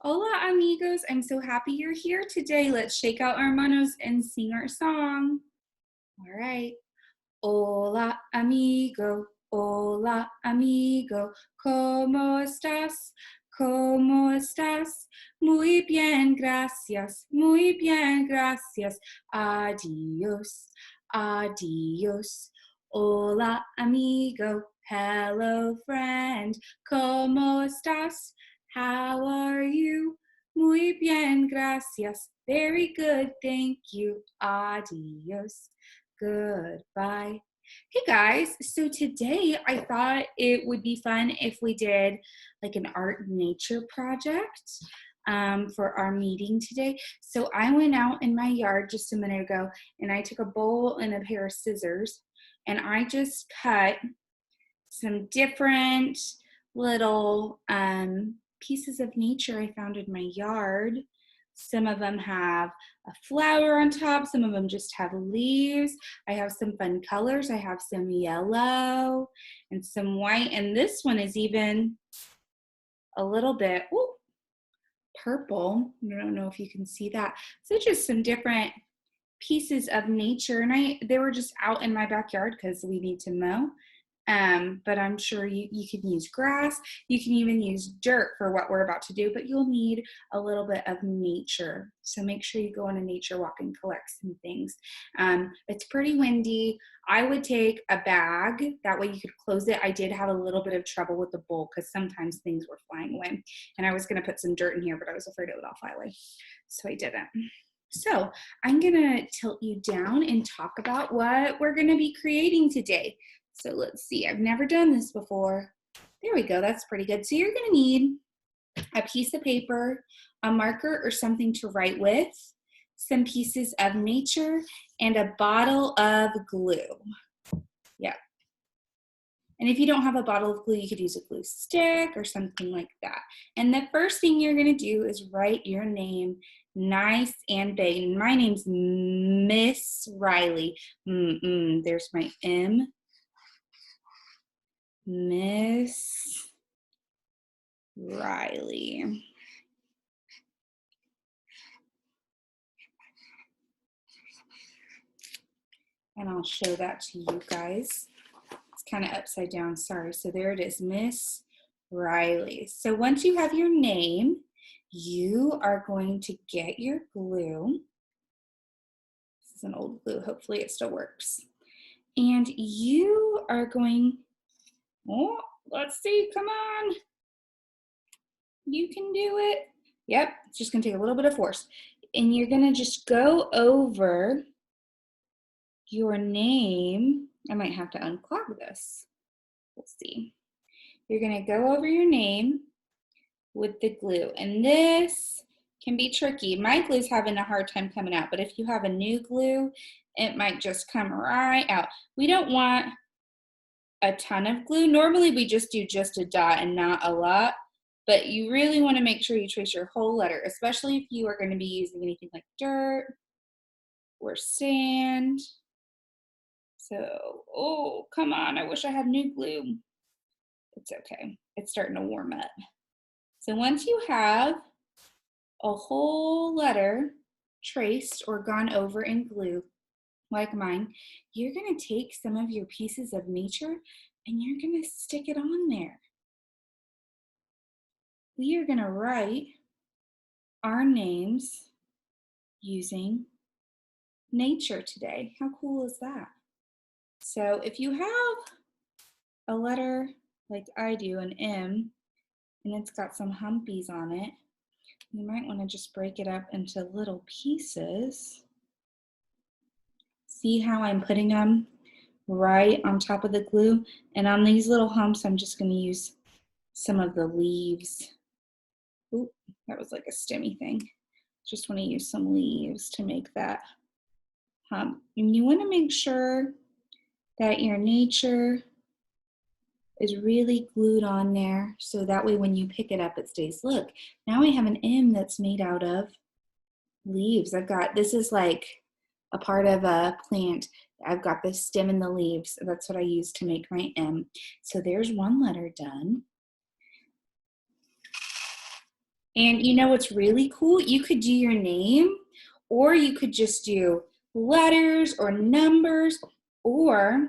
Hola, amigos. I'm so happy you're here today. Let's shake out our manos and sing our song. All right. Hola, amigo. Hola, amigo. ¿Cómo estás? ¿Cómo estás? Muy bien, gracias. Muy bien, gracias. Adios. Adios. Hola, amigo. Hello, friend. ¿Cómo estás? How are you? Muy bien, gracias. Very good, thank you. Adios. Goodbye. Hey guys, so today I thought it would be fun if we did like an art and nature project for our meeting today. So I went out in my yard just a minute ago and I took a bowl and a pair of scissors and I just cut some different little pieces of nature I found in my yard. Some of them have a flower on top. Some of them just have leaves. I have some fun colors. I have some yellow and some white. And this one is even a little bit purple. I don't know if you can see that. So just some different pieces of nature. And they were just out in my backyard because we need to mow. But I'm sure you can use grass. You can even use dirt for what we're about to do, but you'll need a little bit of nature. So make sure you go on a nature walk and collect some things. It's pretty windy. I would take a bag. That way you could close it. I did have a little bit of trouble with the bowl because sometimes things were flying away. And I was going to put some dirt in here, but I was afraid it would all fly away. So I didn't. So I'm going to tilt you down and talk about what we're going to be creating today. So let's see, I've never done this before. There we go, that's pretty good. So you're gonna need a piece of paper, a marker or something to write with, some pieces of nature, and a bottle of glue. Yeah. And if you don't have a bottle of glue, you could use a glue stick or something like that. And the first thing you're gonna do is write your name nice and big. And my name's Miss Riley. There's my M. Miss Riley. And I'll show that to you guys. It's kind of upside down, sorry. So there it is, Miss Riley. So once you have your name, you are going to get your glue. This is an old glue, hopefully it still works. And you are going, let's see, come on. You can do it. Yep, it's just gonna take a little bit of force. And you're gonna just go over your name. I might have to unclog this. We'll see. You're gonna go over your name with the glue. And this can be tricky. My glue's having a hard time coming out, but if you have a new glue, it might just come right out. We don't want a ton of glue. Normally we just do just a dot and not a lot, but you really want to make sure you trace your whole letter, especially if you are going to be using anything like dirt or sand. So, oh, come on, I wish I had new glue. It's okay, it's starting to warm up. So once you have a whole letter traced or gone over in glue, like mine, you're gonna take some of your pieces of nature and you're gonna stick it on there. We are gonna write our names using nature today. How cool is that? So if you have a letter like I do, an M, and it's got some humpies on it, you might want to just break it up into little pieces. See how I'm putting them right on top of the glue? And on these little humps, I'm just going to use some of the leaves. Oop, that was like a stemmy thing. Just want to use some leaves to make that hump. And you want to make sure that your nature is really glued on there, so that way when you pick it up, it stays. Look, now I have an M that's made out of leaves. This is like a part of a plant. I've got the stem and the leaves. That's what I use to make my M. So there's one letter done. And you know what's really cool? You could do your name, or you could just do letters or numbers, or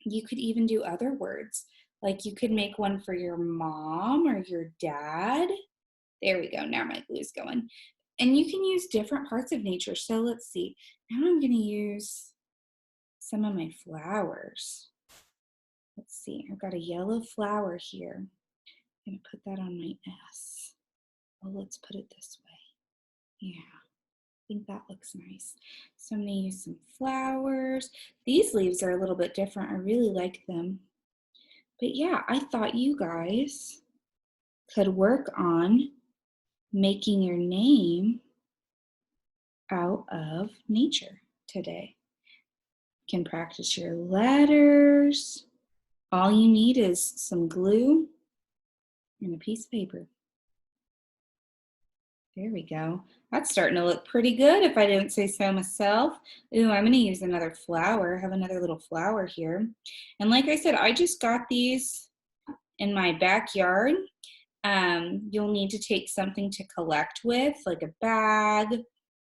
you could even do other words. Like you could make one for your mom or your dad. There we go. Now my glue's going. And you can use different parts of nature. So let's see. Now I'm going to use some of my flowers. Let's see. I've got a yellow flower here. I'm going to put that on my S. Well, let's put it this way. Yeah, I think that looks nice. So I'm going to use some flowers. These leaves are a little bit different. I really like them. But yeah, I thought you guys could work on making your name out of nature today. You can practice your letters. All you need is some glue and a piece of paper. There we go. That's starting to look pretty good if I didn't say so myself. Ooh, I'm going to use another flower. I have another little flower here. And like I said, I just got these in my backyard. You'll need to take something to collect with, like a bag.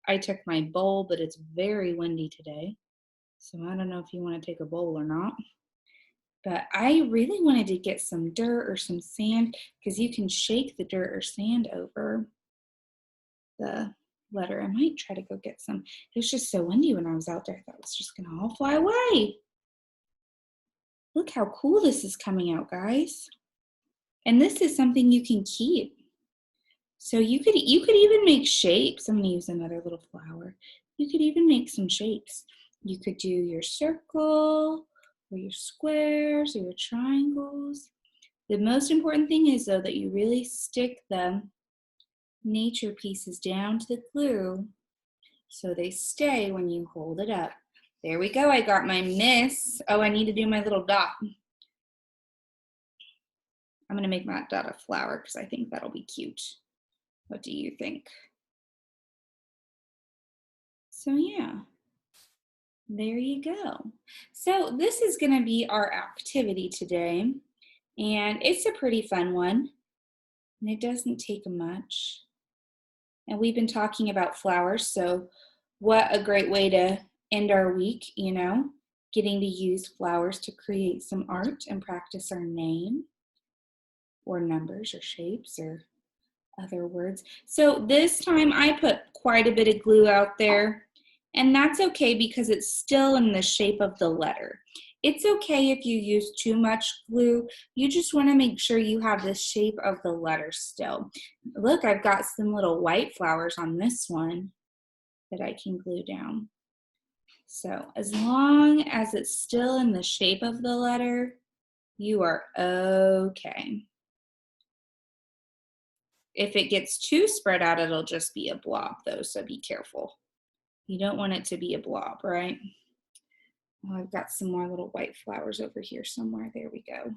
I took my bowl, but it's very windy today. So I don't know if you want to take a bowl or not. But I really wanted to get some dirt or some sand because you can shake the dirt or sand over the letter. I might try to go get some. It was just so windy when I was out there. I thought it was just going to all fly away. Look how cool this is coming out, guys. And this is something you can keep. So you could even make shapes. I'm going to use another little flower. You could even make some shapes. You could do your circle or your squares or your triangles. The most important thing is, though, that you really stick the nature pieces down to the glue so they stay when you hold it up. There we go. I got my miss. Oh, I need to do my little dot. I'm going to make that dot a flower because I think that'll be cute. What do you think? So yeah, there you go. So this is going to be our activity today, and it's a pretty fun one, and it doesn't take much. And we've been talking about flowers, so what a great way to end our week, you know, getting to use flowers to create some art and practice our name or numbers or shapes or other words. So this time I put quite a bit of glue out there, and that's okay because it's still in the shape of the letter. It's okay if you use too much glue. You just want to make sure you have the shape of the letter still. Look, I've got some little white flowers on this one that I can glue down. So as long as it's still in the shape of the letter, you are okay. If it gets too spread out, it'll just be a blob though, so be careful. You don't want it to be a blob, right? Oh, I've got some more little white flowers over here somewhere. There we go.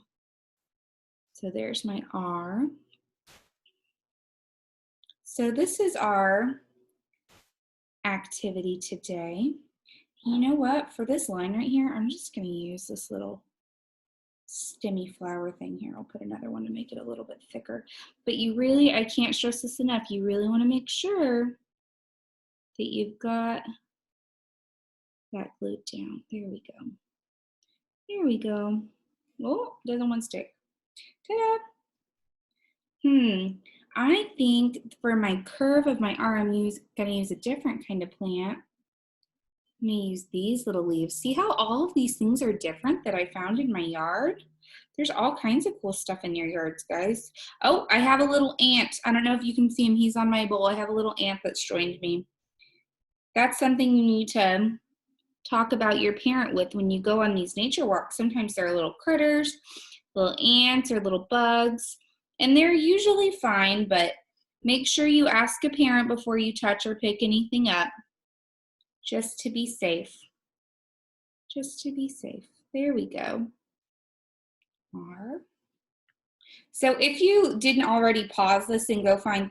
So there's my R. So this is our activity today. You know what? For this line right here, I'm just going to use this little stemmy flower thing here. I'll put another one to make it a little bit thicker. But you really, I can't stress this enough, you really want to make sure that you've got that glued down. There we go. There we go. Oh, doesn't want to stick. Ta-da! I think for my curve of my R, I'm gonna use a different kind of plant. I'm gonna use these little leaves. See how all of these things are different that I found in my yard? There's all kinds of cool stuff in your yards, guys. Oh, I have a little ant. I don't know if you can see him. He's on my bowl. I have a little ant that's joined me. That's something you need to talk about your parent with when you go on these nature walks. Sometimes there are little critters, little ants or little bugs, and they're usually fine, but make sure you ask a parent before you touch or pick anything up, just to be safe. Just to be safe. There we go. R. So if you didn't already pause this and go find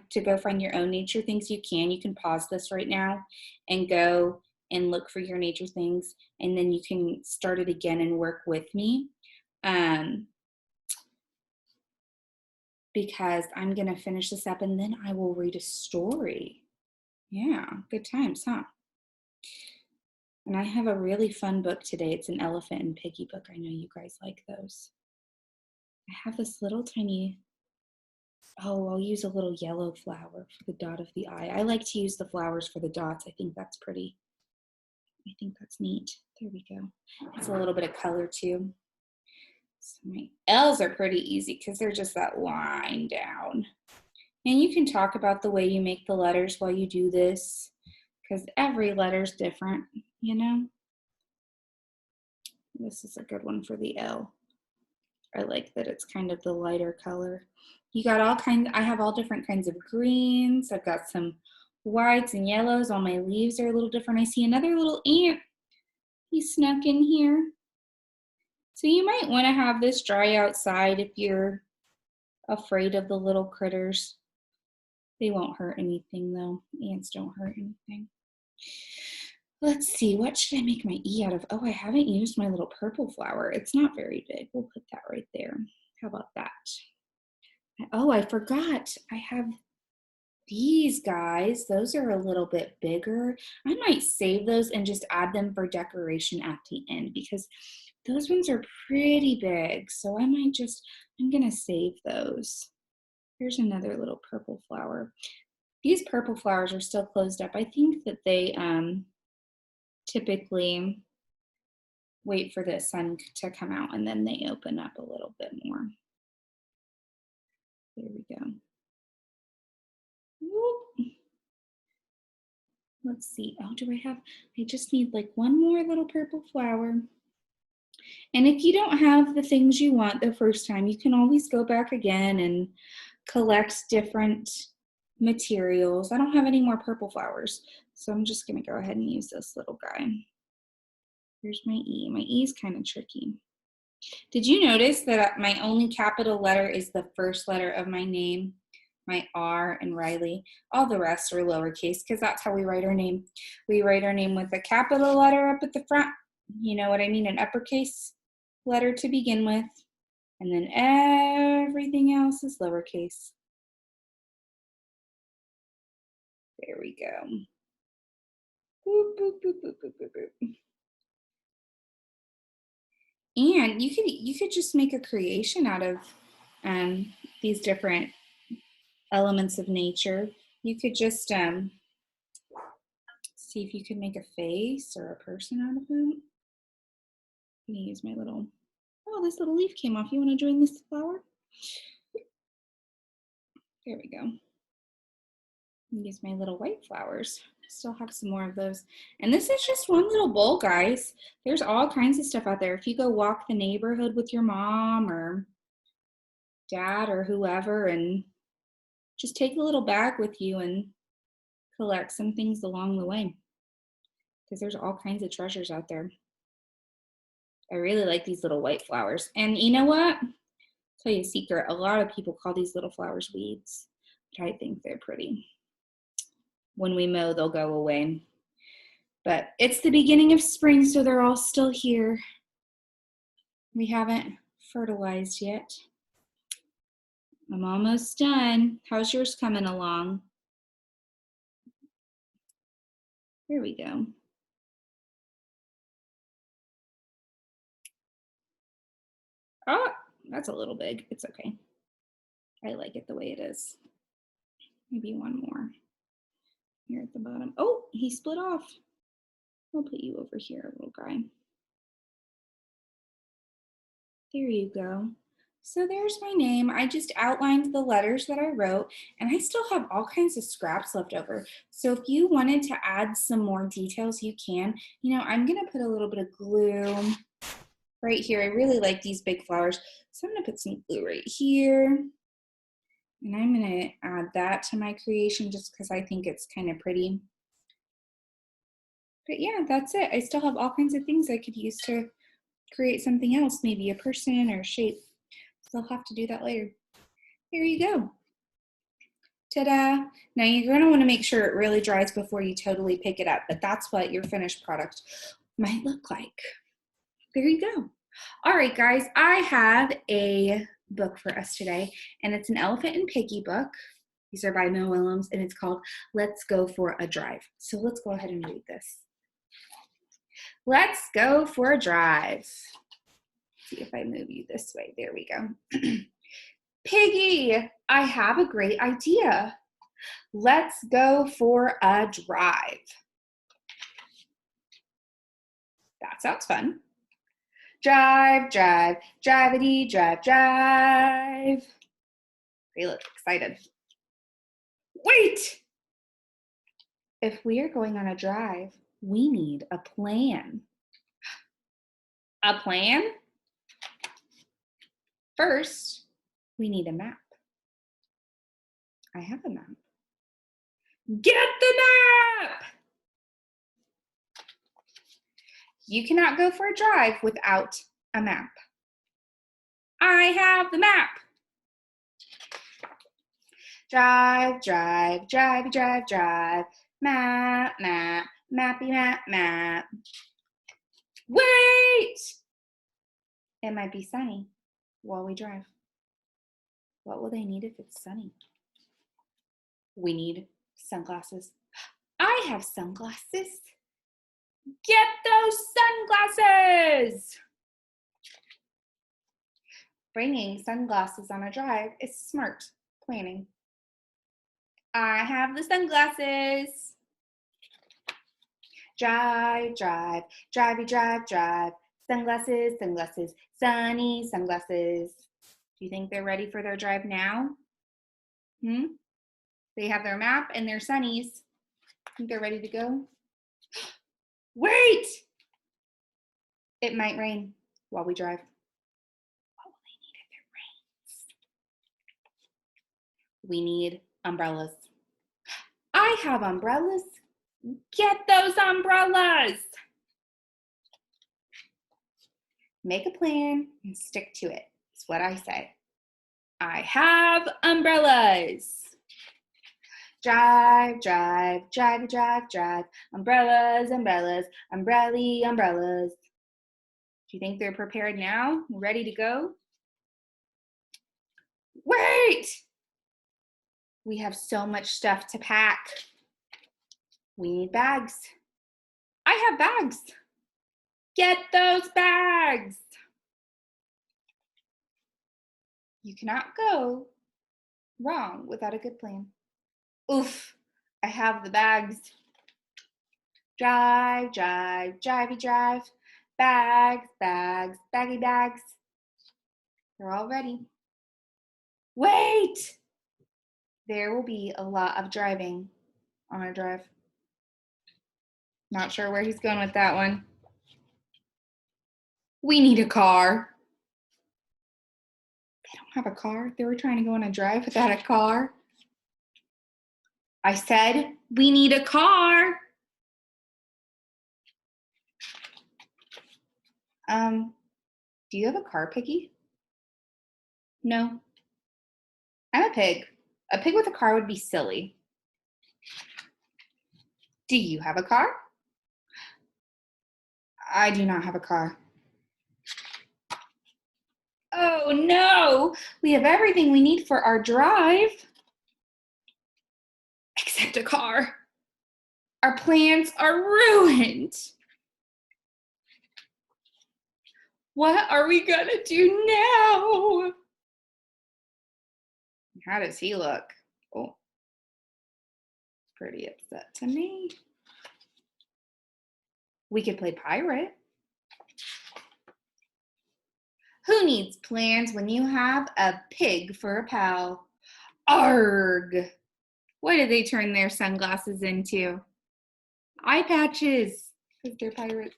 your own nature things, you can. You can pause this right now and go and look for your nature things, and then you can start it again and work with me. because I'm going to finish this up and then I will read a story. Yeah, good times, huh? And I have a really fun book today. It's an Elephant and Piggy book. I know you guys like those. I have this little tiny, oh, I'll use a little yellow flower for the dot of the eye. I like to use the flowers for the dots. I think that's pretty. I think that's neat. There we go. It's a little bit of color too. So my L's are pretty easy because they're just that line down. And you can talk about the way you make the letters while you do this, because every letter's different, you know? This is a good one for the L. I like that it's kind of the lighter color. You got all kinds, I have all different kinds of greens. I've got some whites and yellows. All my leaves are a little different. I see another little ant. He snuck in here. So you might want to have this dry outside if you're afraid of the little critters. They won't hurt anything though. Ants don't hurt anything. Let's see, what should I make my E out of? Oh, I haven't used my little purple flower. It's not very big. We'll put that right there. How about that? Oh, I forgot. I have these guys. Those are a little bit bigger. I might save those and just add them for decoration at the end because those ones are pretty big. So I'm gonna save those. Here's another little purple flower. These purple flowers are still closed up. I think that they typically wait for the sun to come out and then they open up a little bit more. There we go. Whoop. Let's see. Oh, I just need like one more little purple flower. And if you don't have the things you want the first time, you can always go back again and collect different materials. I don't have any more purple flowers, so I'm just gonna go ahead and use this little guy. Here's my E. My E is kind of tricky. Did you notice that my only capital letter is the first letter of my name? My R and Riley. All the rest are lowercase because that's how we write our name. We write our name with a capital letter up at the front. You know what I mean? An uppercase letter to begin with. And then everything else is lowercase. There we go. Boop, boop, boop, boop, boop, boop, boop. And you could just make a creation out of these different elements of nature. You could just see if you could make a face or a person out of them. I'm gonna use my little, oh, this little leaf came off. You wanna join this flower? There we go. Use my little white flowers. Still have some more of those. And this is just one little bowl, guys. There's all kinds of stuff out there. If you go walk the neighborhood with your mom or dad or whoever and just take a little bag with you and collect some things along the way because there's all kinds of treasures out there. I really like these little white flowers. And you know what? I'll tell you a secret. A lot of people call these little flowers weeds, but I think they're pretty. When we mow, they'll go away. But it's the beginning of spring, so they're all still here. We haven't fertilized yet. I'm almost done. How's yours coming along? There we go. Oh, that's a little big. It's okay. I like it the way it is. Maybe one more here at the bottom. Oh, he split off. I'll put you over here, little guy. There you go. So there's my name. I just outlined the letters that I wrote, and I still have all kinds of scraps left over. So if you wanted to add some more details, you can. You know, I'm gonna put a little bit of glue right here. I really like these big flowers. So I'm gonna put some glue right here. And I'm gonna add that to my creation just because I think it's kind of pretty. But yeah, that's it. I still have all kinds of things I could use to create something else, maybe a person or a shape. So I'll have to do that later. Here you go. Ta-da! Now you're gonna wanna make sure it really dries before you totally pick it up, but that's what your finished product might look like. There you go. All right, guys, I have a book for us today, and it's an Elephant and Piggie book. These are by Mo Willems, and it's called Let's Go for a Drive. So let's go ahead and read this. Let's go for a drive. See if I move you this way. There we go. Piggy, I have a great idea. Let's go for a drive. That sounds fun. Drive, drive, drivity, drive, drive. They look excited. Wait! If we are going on a drive, we need a plan. A plan? First, we need a map. I have a map. Get the map! You cannot go for a drive without a map. I have the map. Drive, drive, drivey, drive, drive. Map, map, mappy, map, map. Wait! It might be sunny while we drive. What will they need if it's sunny? We need sunglasses. I have sunglasses. Get those sunglasses! Bringing sunglasses on a drive is smart planning. I have the sunglasses. Drive, drive, drivey, drive, drive. Sunglasses, sunglasses, sunny sunglasses. Do you think they're ready for their drive now? They have their map and their sunnies. Think they're ready to go? Wait! It might rain while we drive. What will they need if it rains? We need umbrellas. I have umbrellas. Get those umbrellas! Make a plan and stick to it. It's what I say. I have umbrellas. Drive, drive, drive, drive, drive. Umbrellas, umbrellas, umbrellas, umbrellas. Do you think they're prepared now? Ready to go? Wait! We have so much stuff to pack. We need bags. I have bags. Get those bags. You cannot go wrong without a good plan. Oof, I have the bags. Drive, drive, drivey, drive. Bags, bags, baggy bags. They're all ready. Wait! There will be a lot of driving on our drive. Not sure where he's going with that one. We need a car. They don't have a car. They were trying to go on a drive without a car. I said, we need a car. Do you have a car, Piggy? No. I'm a pig. A pig with a car would be silly. Do you have a car? I do not have a car. Oh no, we have everything we need for our drive. Except a car. Our plans are ruined. What are we gonna do now? How does he look? Oh, pretty upset to me. We could play pirate. Who needs plans when you have a pig for a pal? Arg! What did they turn their sunglasses into? Eye patches, because they're pirates.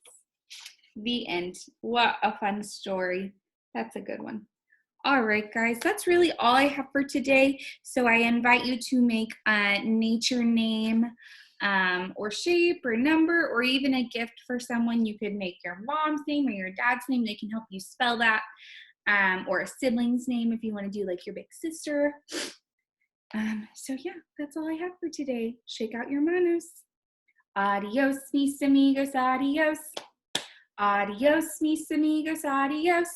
The end. What a fun story. That's a good one. All right, guys, that's really all I have for today. So I invite you to make a nature name or shape or number, or even a gift for someone. You could make your mom's name or your dad's name. They can help you spell that, or a sibling's name if you want to do like your big sister. So yeah, that's all I have for today. Shake out your manos. Adios, mis amigos, adios. Adios, mis amigos, adios.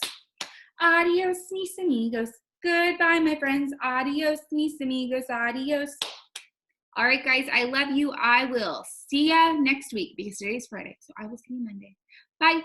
Adios, mis amigos. Goodbye, my friends. Adios, mis amigos. Adios. All right, guys, I love you. I will see ya next week because today's Friday, so I will see you Monday. Bye.